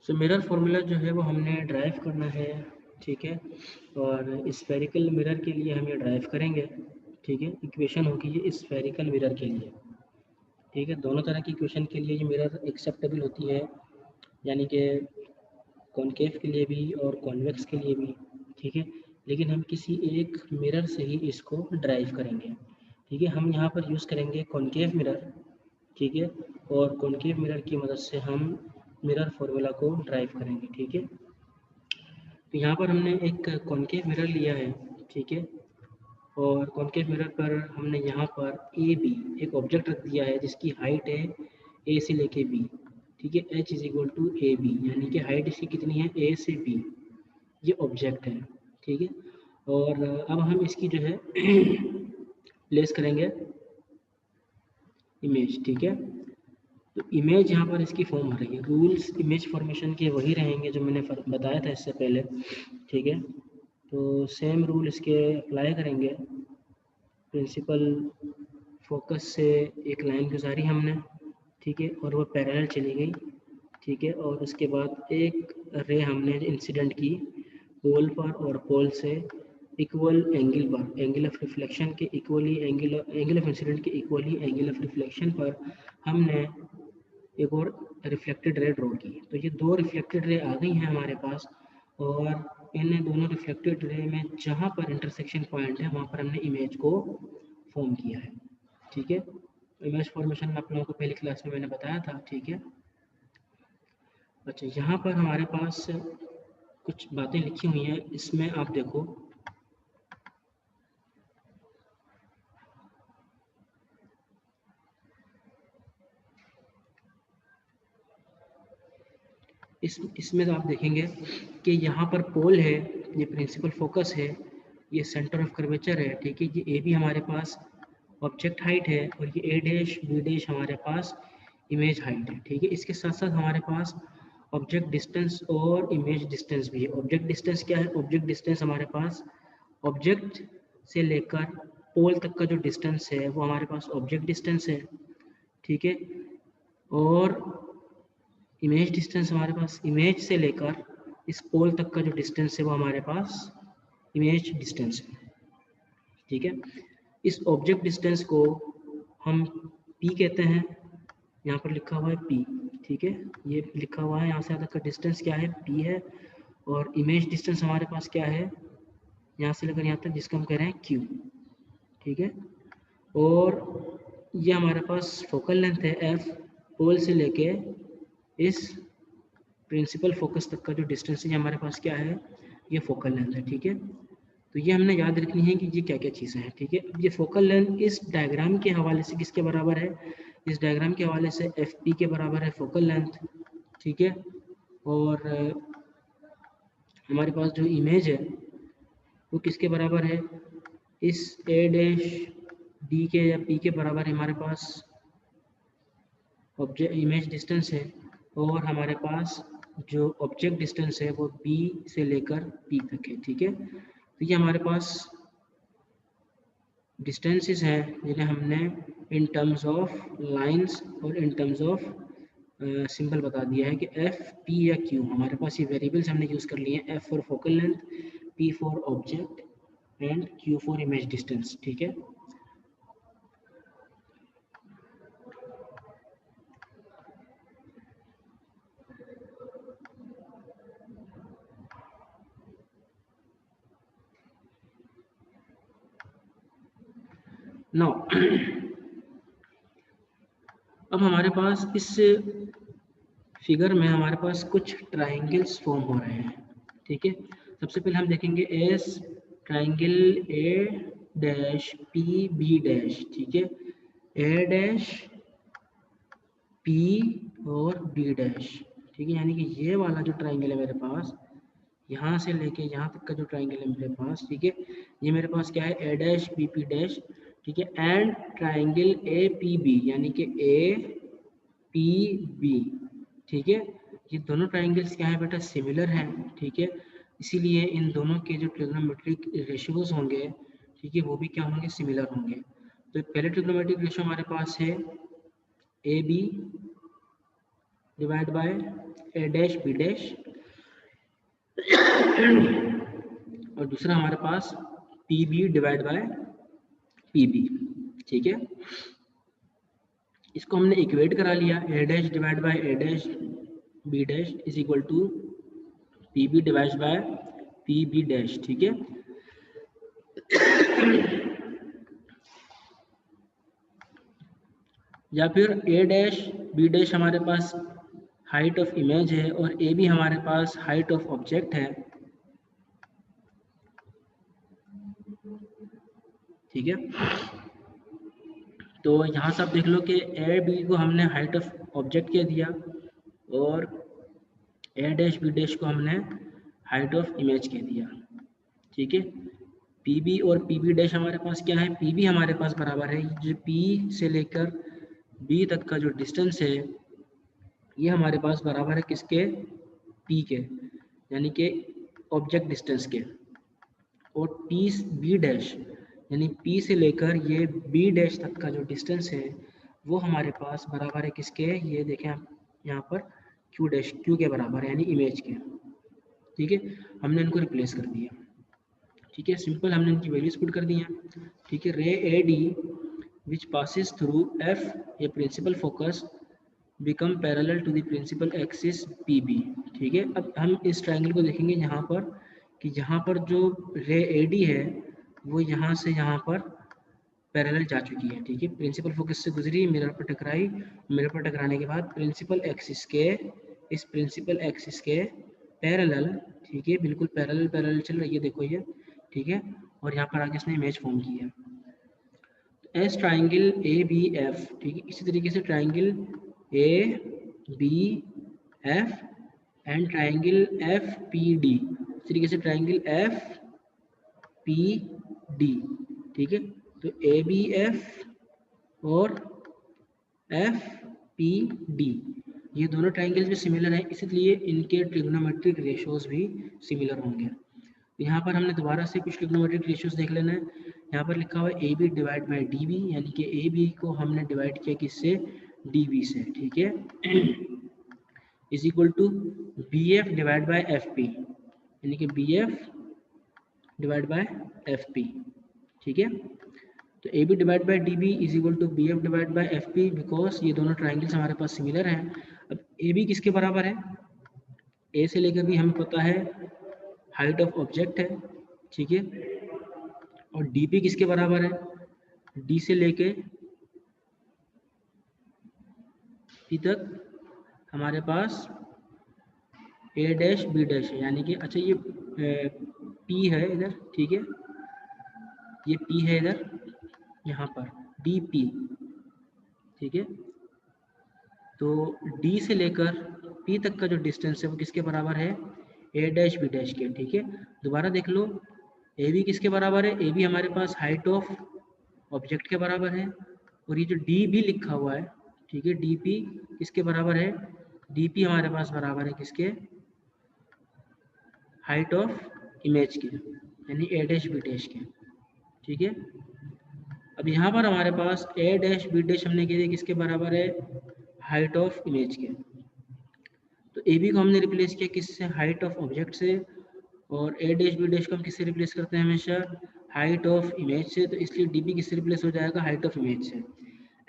So mirror formula जो है वो हमने ड्राइव करना है, ठीक है। और स्फेरिकल मिरर के लिए हम ये ड्राइव करेंगे, ठीक है। इक्वेशन होगी ये स्फेरिकल मिरर के लिए, ठीक है। दोनों तरह की इक्वेशन के लिए ये मिरर एक्सेप्टेबल होती है, यानी कि कॉनकेव के लिए भी और कॉन्वेक्स के लिए भी, ठीक है। लेकिन हम किसी एक मिरर से ही इसको ड्राइव करेंगे, ठीक है। हम यहाँ पर यूज़ करेंगे कॉनकेव मिरर, ठीक है। और कॉनकेव मिरर की मदद से हम मिरर फार्मूला को ड्राइव करेंगे, ठीक है। तो यहाँ पर हमने एक कॉनकेव मिरर लिया है, ठीक है। और कॉनकेव मिरर पर हमने यहाँ पर ए बी एक ऑब्जेक्ट रख दिया है जिसकी हाइट है ए से लेके बी, ठीक है। H is equal to A B, यानी कि हाइट इसकी कितनी है ए से बी, ये ऑब्जेक्ट है, ठीक है। और अब हम इसकी जो है प्लेस करेंगे इमेज, ठीक है। तो इमेज यहाँ पर इसकी फॉर्म हो रही है। रूल्स इमेज फॉर्मेशन के वही रहेंगे जो मैंने बताया था इससे पहले, ठीक है। तो सेम रूल इसके अप्लाई करेंगे। प्रिंसिपल फोकस से एक लाइन गुजारी हमने, ठीक है, और वो पैरेलल चली गई, ठीक है। और उसके बाद एक रे हमने इंसिडेंट की पोल पर, और पोल से इक्वल एंगल पर, एंगल ऑफ रिफ्लेक्शन के इक्वली एंगल ऑफ इंसिडेंट के इक्वली एंगल ऑफ रिफ्लेक्शन पर हमने एक और रिफ्लेक्टेड रे ड्रॉ की। तो ये दो रिफ्लेक्टेड रे आ गई हैं हमारे पास, और इन दोनों रिफ्लेक्टेड रे में जहाँ पर इंटरसेक्शन पॉइंट है वहाँ पर हमने इमेज को फॉर्म किया है, ठीक है। इमेज फॉर्मेशन में आप लोगों को पहली क्लास में मैंने बताया था, ठीक है। अच्छा, यहाँ पर हमारे पास कुछ बातें लिखी हुई हैं, इसमें आप देखो। इसमें तो आप देखेंगे कि यहाँ पर पोल है, ये प्रिंसिपल फोकस है, ये सेंटर ऑफ कर्वेचर है, ठीक है। ये ए भी हमारे पास ऑब्जेक्ट हाइट है, और ये ए डैश बी डैश हमारे पास इमेज हाइट है, ठीक है। इसके साथ साथ हमारे पास ऑब्जेक्ट डिस्टेंस और इमेज डिस्टेंस भी है। ऑब्जेक्ट डिस्टेंस क्या है? ऑब्जेक्ट डिस्टेंस हमारे पास ऑब्जेक्ट से लेकर पोल तक का जो डिस्टेंस है वो हमारे पास ऑब्जेक्ट डिस्टेंस है, ठीक है। और इमेज डिस्टेंस हमारे पास इमेज से लेकर इस पोल तक का जो डिस्टेंस है वो हमारे पास इमेज डिस्टेंस है, ठीक है। इस ऑब्जेक्ट डिस्टेंस को हम पी कहते हैं, यहाँ पर लिखा हुआ है पी, ठीक है। ये लिखा हुआ है, यहाँ से यहाँ तक का डिस्टेंस क्या है? पी है। और इमेज डिस्टेंस हमारे पास क्या है? यहाँ से लेकर यहाँ तक, जिसको हम कह रहे हैं क्यू, ठीक है। और ये हमारे पास फोकल लेंथ है एफ, पोल से लेके इस प्रिंसिपल फोकस तक का जो डिस्टेंस है ये हमारे पास क्या है? ये फोकल लेंथ है, ठीक है। तो ये हमने याद रखनी है कि ये क्या क्या चीज़ें हैं, ठीक है। अब ये फोकल लेंथ इस डायग्राम के हवाले से किसके बराबर है? इस डायग्राम के हवाले से एफ पी के बराबर है फोकल लेंथ, ठीक है। और हमारे पास जो इमेज है वो किसके बराबर है? इस ए डैश डी के या पी के बराबर है हमारे पास ऑब्जेक्ट इमेज डिस्टेंस है। और हमारे पास जो ऑब्जेक्ट डिस्टेंस है वो बी से लेकर पी तक है, ठीक है। तो ये हमारे पास डिस्टेंसेस हैं जिन्हें हमने इन टर्म्स ऑफ लाइंस और इन टर्म्स ऑफ सिंबल बता दिया है कि एफ पी या क्यू। हमारे पास ये वेरिएबल्स हमने यूज़ कर लिए हैं, F for focal length, P for object and Q for image distance, ठीक है। नो अब हमारे पास इस फिगर में हमारे पास कुछ ट्राइंगल्स फॉर्म हो रहे हैं, ठीक है। सबसे पहले हम देखेंगे as triangle A dash P B dash, ठीक है। ए डैश पी और बी डैश, ठीक है। यानी कि ये वाला जो ट्राइंगल है मेरे पास, यहाँ से लेके यहाँ तक का जो ट्राइंगल है मेरे पास, ठीक है, ये मेरे पास क्या है? A dash B P dash, ठीक है। And triangle A P B, यानी कि ए पी बी, ठीक है। ये दोनों ट्राइंगल्स क्या है बेटा? सिमिलर हैं, ठीक है। इसीलिए इन दोनों के जो ट्रिग्नोमेट्रिक रेशियोज होंगे, ठीक है, वो भी क्या होंगे? सिमिलर होंगे। तो पहले ट्रिग्नोमेट्रिक रेशियो हमारे पास है A B divide by A dash B dash, और दूसरा हमारे पास P B divide by P B. ठीक है, इसको हमने इक्वेट करा लिया, A dash divide by A dash B dash is equal to P B divide by P B dash. ठीक है, या फिर ए डैश बी डैश हमारे पास हाइट ऑफ इमेज है और ए भी हमारे पास हाइट ऑफ ऑब्जेक्ट है। ठीक है, तो यहाँ से आप देख लो कि ए बी को हमने हाइट ऑफ ऑब्जेक्ट कह दिया और ए डैश बी डैश को हमने हाइट ऑफ इमेज कह दिया। ठीक है, पी बी और पी बी डैश हमारे पास क्या है, पी बी हमारे पास बराबर है जो पी से लेकर बी तक का जो डिस्टेंस है ये हमारे पास बराबर है किसके, पी के, यानी कि ऑब्जेक्ट डिस्टेंस के, और टी बी डैश यानी पी से लेकर ये बी डैश तक का जो डिस्टेंस है वो हमारे पास बराबर है किसके, ये देखें आप यहाँ पर क्यू डैश, क्यू के बराबर है यानी इमेज के। ठीक है, हमने इनको रिप्लेस कर दिया। ठीक है, सिंपल हमने इनकी वैल्यूज पुट कर दी हैं। ठीक है, ray A D which passes through F A principal focus become parallel to the principal axis P B. ठीक है, अब हम इस ट्रायंगल को देखेंगे यहाँ पर कि यहाँ पर जो रे ए डी है वो यहाँ से यहाँ पर पैरेलल जा चुकी है। ठीक है, प्रिंसिपल फोकस से गुजरी, मिरर पर टकराई, मिरर पर टकराने के बाद प्रिंसिपल एक्सिस के, इस प्रिंसिपल एक्सिस के पैरेलल, ठीक है, बिल्कुल पैरेलल पैरेलल चल रही है, देखो ये। ठीक है, और यहाँ पर आगे इसने इमेज फॉर्म की है। As triangle A B F, ठीक है, इसी तरीके से triangle A B F and triangle F P D, इस तरीके से ट्राइंगल एफ पी डी। ठीक है, तो ए बी एफ और एफ पी डी ये दोनों ट्राइंगल्स भी सिमिलर हैं, इसलिए इनके ट्रिग्नोमेट्रिक रेशियोज भी सिमिलर होंगे। यहाँ पर हमने दोबारा से कुछ ट्रिग्नोमेट्रिक रेशियोज देख लेना है। यहाँ पर लिखा हुआ है A B divide by D B, यानी कि ए बी को हमने डिवाइड किया किससे, डी बी से। ठीक है, is equal to B F divide by F P, यानी कि B F divide by F P. ठीक है, तो A B divide by D B is equal to B F divide by F P, because ये दोनों triangles हमारे पास similar हैं। अब ए बी किसके बराबर है, ए से लेकर भी हमें पता है हाइट ऑफ ऑब्जेक्ट है। ठीक है, और डी पी किसके बराबर है, डी से लेके पी तक हमारे पास ए डैश बी डैश है, यानी कि अच्छा ये पी है इधर। ठीक है, ये पी है इधर, यहाँ पर डी पी। ठीक है, तो डी से लेकर पी तक का जो डिस्टेंस है वो किसके बराबर है, ए डैश बी डैश के। ठीक है, दोबारा देख लो, ए बी किसके बराबर है, ए बी हमारे पास हाइट ऑफ ऑब्जेक्ट के बराबर है, और ये जो डी बी लिखा हुआ है, ठीक है, डी पी किसके बराबर है, डी पी हमारे पास बराबर है किसके, हाइट ऑफ इमेज के, यानी ए डैश बी डैश के। ठीक है, अब यहाँ पर हमारे पास ए डैश बी डैश हमने कह दिया किसके बराबर है, हाइट ऑफ इमेज के। तो ए बी को हमने रिप्लेस किया किससे, हाइट ऑफ ऑब्जेक्ट से, और ए डैश बी डैश को हम किससे रिप्लेस करते हैं हमेशा, हाइट ऑफ इमेज से, तो इसलिए डी बी किससे रिप्लेस हो जाएगा, हाइट ऑफ इमेज से।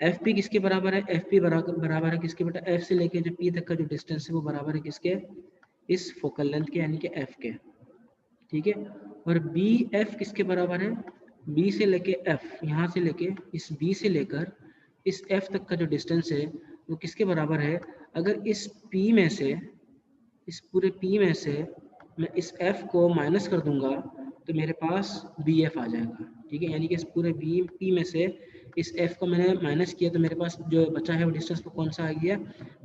एफ पी किसके बराबर है, एफ पी बराबर है किसके बेटा, एफ से लेके जो पी तक का जो डिस्टेंस है वो बराबर है किसके, इस फोकल लेंथ के, यानी कि एफ के। ठीक है, और बी एफ किसके बराबर है, बी से लेके एफ, यहाँ से लेके इस बी से लेकर इस एफ तक का जो डिस्टेंस है वो किसके बराबर है, अगर इस पी में से, इस पूरे पी में से मैं इस एफ को माइनस कर दूंगा तो मेरे पास बी एफ आ जाएगा। ठीक है, यानी कि इस पूरे बी पी में से इस एफ को मैंने माइनस किया तो मेरे पास जो बचा है वो डिस्टेंस पर कौन सा आ गया,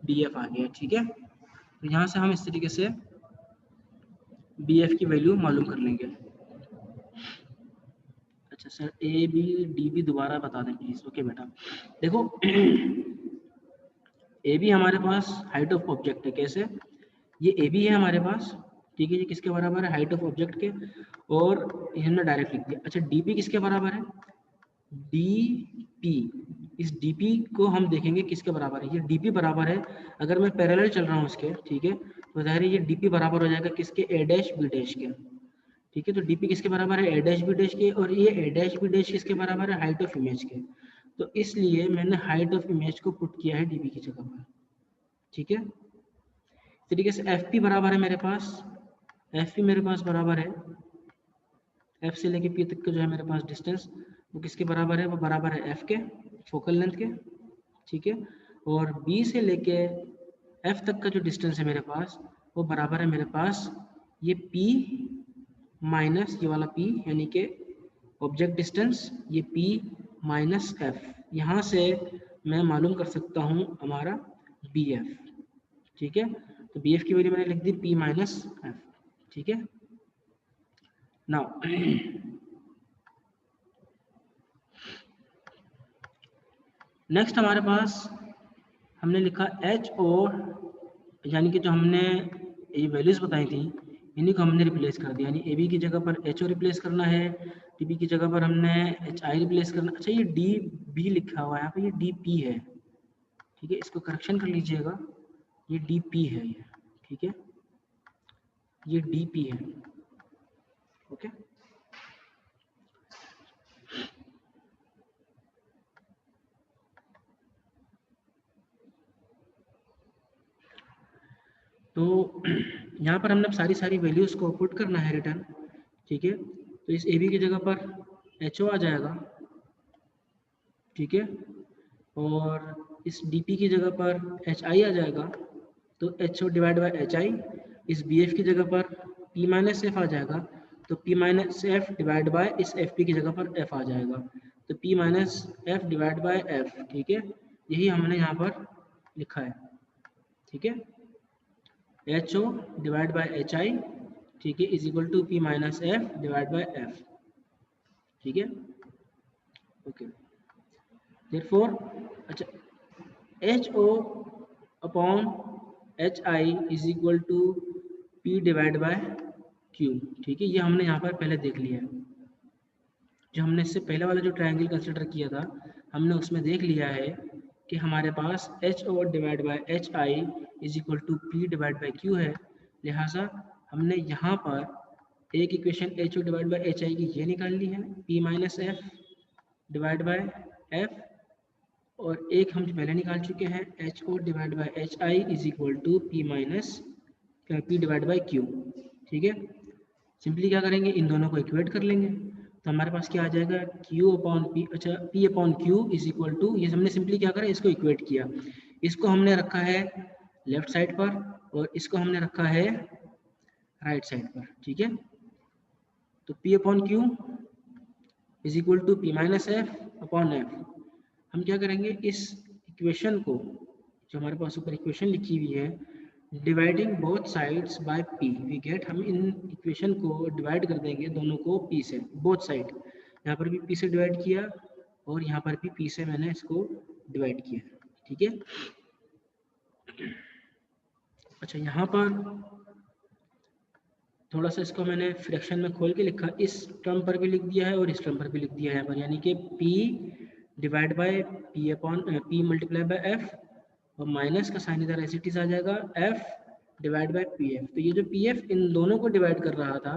बी एफ आ गया। ठीक है, तो यहाँ से हम इस तरीके से बी एफ की वैल्यू मालूम कर लेंगे। अच्छा sir, A B D B दोबारा बता दें प्लीज। ओके बेटा, देखो ए बी हमारे पास हाइट ऑफ ऑब्जेक्ट है, कैसे, ये ए बी है हमारे पास। ठीक है, ये किसके बराबर है, हाइट ऑफ ऑब्जेक्ट के, और ये हमने डायरेक्ट लिख दिया। अच्छा, डी पी किसके बराबर है, डी पी इस dp को हम देखेंगे किसके बराबर है। ये dp बराबर है, अगर मैं पैरेलल चल रहा हूँ इसके, ठीक है, तो ज़ाहिर है ये dp बराबर हो जाएगा किसके, a डैश b डैश के, ठीक है। तो dp किसके बराबर है, a डैश b डैश के, और ये a डैश b डैश किसके बराबर है, हाइट ऑफ इमेज के। तो इसलिए मैंने हाइट ऑफ इमेज को पुट किया है dp की जगह पर, ठीक है। इस तरीके से fp बराबर है मेरे पास, fp मेरे पास बराबर है, f से लेके p तक का जो है मेरे पास डिस्टेंस, वो किसके बराबर है, वो बराबर है f के, फोकल लेंथ के, ठीक है। और b से लेके f तक का जो डिस्टेंस है मेरे पास, वो बराबर है मेरे पास ये p माइनस ये वाला p, यानी कि ऑब्जेक्ट डिस्टेंस, ये p माइनस f। यहाँ से मैं मालूम कर सकता हूँ हमारा bf, ठीक है। तो bf की वैल्यू मैंने लिख दी p माइनस f, ठीक है। नाउ नेक्स्ट हमारे पास हमने लिखा h और, यानी कि जो हमने ये वैल्यूज़ बताई थी इन्हीं को हमने रिप्लेस कर दिया, यानी ए बी की जगह पर एच ओ रिप्लेस करना है, डी बी की जगह पर हमने एच आई रिप्लेस करना। अच्छा ये डी बी लिखा हुआ है यहाँ पे, ये डी पी है, ठीक है, इसको करेक्शन कर लीजिएगा, ये डी पी है ये, ठीक है, ये डी पी है, ओके। तो यहाँ पर हमने सारी वैल्यूज़ को पुट करना है रिटर्न, ठीक है। तो इस ए बी की जगह पर एच ओ आ जाएगा, ठीक है, और इस डी पी की जगह पर एच आई आ जाएगा, तो H O divide by H I. इस बी एफ की जगह पर पी माइनस एफ आ जाएगा, तो P minus F divide by इस एफ पी की जगह पर एफ आ जाएगा, तो P minus F divide by F, ठीक है। यही हमने यहाँ पर लिखा है, ठीक है, H O divide by H I, ठीक है, is equal to P minus F divide by F, ठीक है, ओके। देयरफॉर अच्छा H O upon H I is equal to P divide by Q, ठीक है। ये हमने यहाँ पर पहले देख लिया है, जो हमने इससे पहले वाला जो ट्रायंगल कंसिडर किया था हमने उसमें देख लिया है कि हमारे पास H O divide by H I is equal to P divide by Q है। लिहाजा हमने यहाँ पर एक equation H O divide by H I की ये निकाल ली है, P minus F divide by F, और एक हम पहले निकाल चुके हैं H O divide by H I is equal to P minus P divide by Q, ठीक है। सिंपली क्या करेंगे, इन दोनों को इक्वेट कर लेंगे, तो हमारे पास क्या आ जाएगा, क्यू अपॉन पी, अच्छा P upon Q is equal to, ये हमने सिंपली क्या करा, इसको इक्वेट किया, इसको हमने रखा है लेफ्ट साइड पर और इसको हमने रखा है राइट साइड पर, ठीक है। तो P upon Q is equal to P minus F upon F. हम क्या करेंगे, इस इक्वेशन को, जो हमारे पास ऊपर इक्वेशन लिखी हुई है, dividing both sides by P we get, हम इन इक्वेशन को डिवाइड कर देंगे दोनों को पी से, बोथ साइड, यहाँ पर भी पी से डिवाइड किया और यहाँ पर भी पी से मैंने इसको डिवाइड किया, ठीक है। अच्छा यहाँ पर थोड़ा सा इसको मैंने फ्रैक्शन में खोल के लिखा, इस टर्म पर भी लिख दिया है और इस टर्म पर भी लिख दिया है यहाँ पर, यानी कि p divide by P upon P multiply by F, और माइनस का साइन इधर ऐसे इट आ जाएगा f divide by P F. तो ये जो पी एफ इन दोनों को डिवाइड कर रहा था,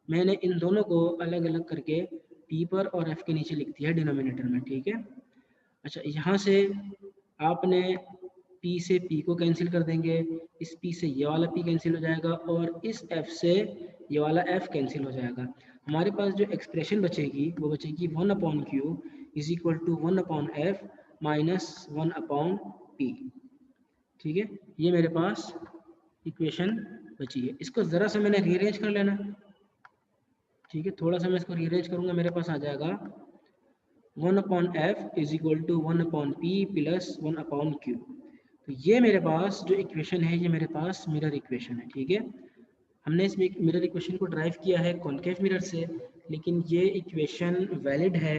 मैंने इन दोनों को अलग अलग करके p पर और f के नीचे लिख दिया डिनोमिनेटर में, ठीक है। अच्छा यहाँ से आपने p से p को कैंसिल कर देंगे, इस p से ये वाला p कैंसिल हो जाएगा और इस f से ये वाला f कैंसिल हो जाएगा। हमारे पास जो एक्सप्रेशन बचेगी वो बचेगी 1 upon Q is equal to 1 upon F minus 1 upon P, ठीक है। ये मेरे पास इक्वेशन बची है, इसको ज़रा सा मैंने रीअरेंज कर लेना, ठीक है, थोड़ा सा मैं इसको रीअरेंज करूँगा, मेरे पास आ जाएगा 1 upon F is equal to 1 upon P plus 1 upon Q. तो ये मेरे पास जो इक्वेशन है ये मेरे पास मिरर इक्वेशन है, ठीक है। हमने इस मिरर इक्वेशन को ड्राइव किया है कॉन्केव मिरर से, लेकिन ये इक्वेशन वैलिड है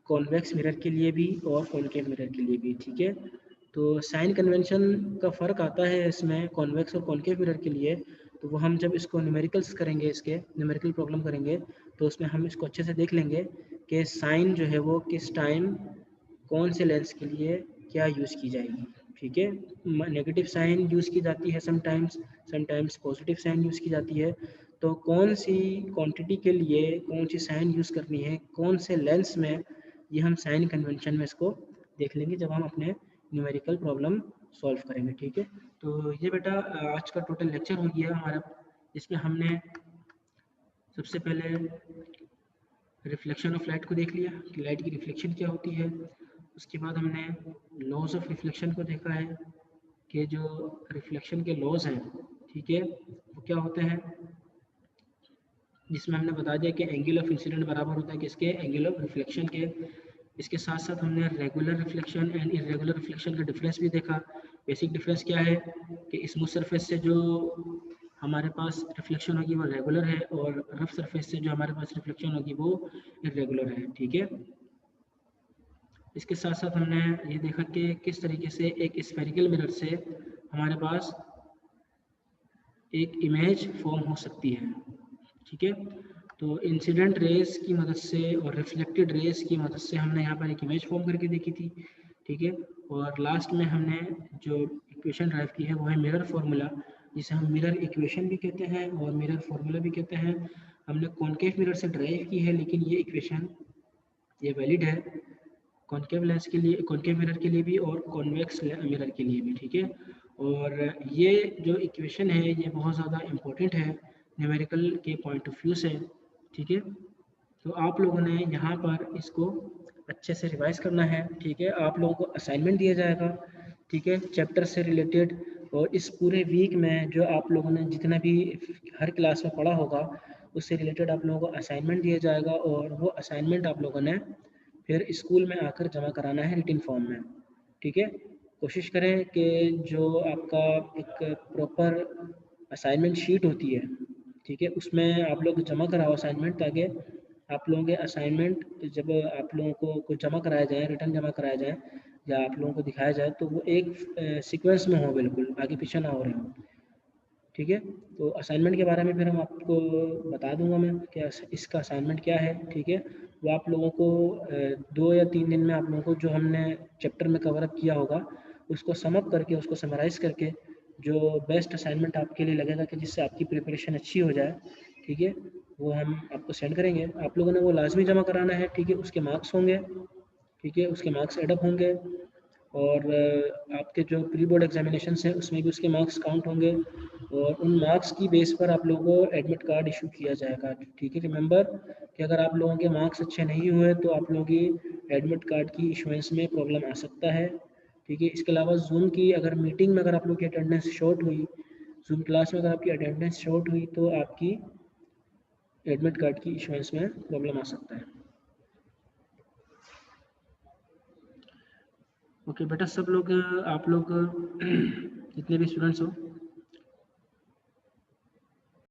कॉन्वेक्स मिरर के लिए भी और कॉन्केव मिरर के लिए भी, ठीक है। तो साइन कन्वेंशन का फ़र्क आता है इसमें कॉन्वेक्स और कॉन्केव मिरर के लिए, तो वो हम जब इसको न्यूमेरिकल्स करेंगे, इसके न्यूमेरिकल प्रॉब्लम करेंगे, तो उसमें हम इसको अच्छे से देख लेंगे कि साइन जो है वो किस टाइम कौन से लेंस के लिए क्या यूज़ की जाएगी, ठीक है। नेगेटिव साइन यूज़ की जाती है समटाइम्स पॉजिटिव साइन यूज़ की जाती है। तो कौन सी क्वांटिटी के लिए कौन सी साइन यूज़ करनी है, कौन से लेंस में, ये हम साइन कन्वेंशन में इसको देख लेंगे जब हम अपने न्यूमेरिकल प्रॉब्लम सॉल्व करेंगे, ठीक है। तो ये बेटा आज का टोटल लेक्चर हो गया हमारा, इसमें हमने सबसे पहले रिफ्लेक्शन ऑफ लाइट को देख लिया कि लाइट की रिफ्लेक्शन क्या होती है। उसके बाद हमने लॉज ऑफ रिफ्लेक्शन को देखा है कि जो रिफ्लेक्शन के लॉज हैं, ठीक है, वो क्या होते हैं, जिसमें हमने बता दिया कि एंगल ऑफ इंसिडेंट बराबर होता है किसके, एंगल ऑफ रिफ्लेक्शन के। इसके साथ साथ हमने regular reflection and irregular reflection का डिफरेंस भी देखा। बेसिक डिफरेंस क्या है कि स्मूथ सरफेस से जो हमारे पास रिफ्लेक्शन होगी वो रेगुलर है, और रफ सरफेस से जो हमारे पास रिफ्लेक्शन होगी वो इरेगुलर है, ठीक है। इसके साथ साथ हमने ये देखा कि किस तरीके से एक स्फेरिकल मिरर से हमारे पास एक इमेज फॉर्म हो सकती है, ठीक है। तो इंसिडेंट रेज की मदद से और रिफ्लेक्टेड रेज की मदद से हमने यहाँ पर एक इमेज फॉर्म करके देखी थी, ठीक है। और लास्ट में हमने जो इक्वेशन ड्राइव की है वो है मिरर फार्मूला, जिसे हम मिरर इक्वेशन भी कहते हैं और मिरर फार्मूला भी कहते हैं। हमने कॉन्केव मिरर से ड्राइव की है, लेकिन ये इक्वेशन ये वैलिड है कॉन्केव लेंस के लिए, कॉन्केव मिरर के लिए भी और कॉन्वेक्स मिरर के लिए भी, ठीक है। और ये जो इक्वेशन है ये बहुत ज़्यादा इम्पोर्टेंट है न्यूमेरिकल के पॉइंट ऑफ व्यू से, ठीक है। तो आप लोगों ने यहाँ पर इसको अच्छे से रिवाइज करना है, ठीक है। आप लोगों को असाइनमेंट दिया जाएगा, ठीक है, चैप्टर से रिलेटेड। और इस पूरे वीक में जो आप लोगों ने जितना भी हर क्लास में पढ़ा होगा उससे रिलेटेड आप लोगों को असाइनमेंट दिया जाएगा, और वो असाइनमेंट आप लोगों ने फिर स्कूल में आकर जमा कराना है रिटिन फॉर्म में, ठीक है। कोशिश करें कि जो आपका एक प्रॉपर असाइनमेंट शीट होती है, ठीक है, उसमें आप लोग जमा कराओ असाइनमेंट, ताकि आप लोगों के असाइनमेंट जब आप लोगों को कुछ जमा कराया जाए, रिटर्न जमा कराया जाए या आप लोगों को दिखाया जाए तो वो एक सीक्वेंस में हो, बिल्कुल आगे पीछे ना हो रहे हो, ठीक है। तो असाइनमेंट के बारे में फिर हम आपको बता दूंगा मैं कि इसका असाइनमेंट क्या है, ठीक है। वो आप लोगों को 2 या 3 दिन में आप लोगों को जो हमने चैप्टर में कवर अप किया होगा उसको समअप करके, उसको समराइज करके, जो बेस्ट असाइनमेंट आपके लिए लगेगा कि जिससे आपकी प्रिपरेशन अच्छी हो जाए, ठीक है, वो हम आपको सेंड करेंगे। आप लोगों ने वो लाजमी जमा कराना है, ठीक है। उसके मार्क्स होंगे, ठीक है, उसके मार्क्स एडअप होंगे, और आपके जो प्री बोर्ड एग्जामिनेशन हैं उसमें भी उसके मार्क्स काउंट होंगे, और उन मार्क्स की बेस पर आप लोगों को एडमिट कार्ड इशू किया जाएगा, ठीक है। रिमेंबर कि अगर आप लोगों के मार्क्स अच्छे नहीं हुए तो आप लोगों की एडमिट कार्ड की इशुएंस में प्रॉब्लम आ सकता है, ठीक है। इसके अलावा जूम की अगर मीटिंग में अगर आप लोग की अटेंडेंस शॉर्ट हुई, जूम क्लास में अगर आपकी अटेंडेंस शॉर्ट हुई तो आपकी एडमिट कार्ड की इशुएंस में प्रॉब्लम आ सकता है। ओके बेटा, सब लोग आप लोग जितने भी स्टूडेंट्स हो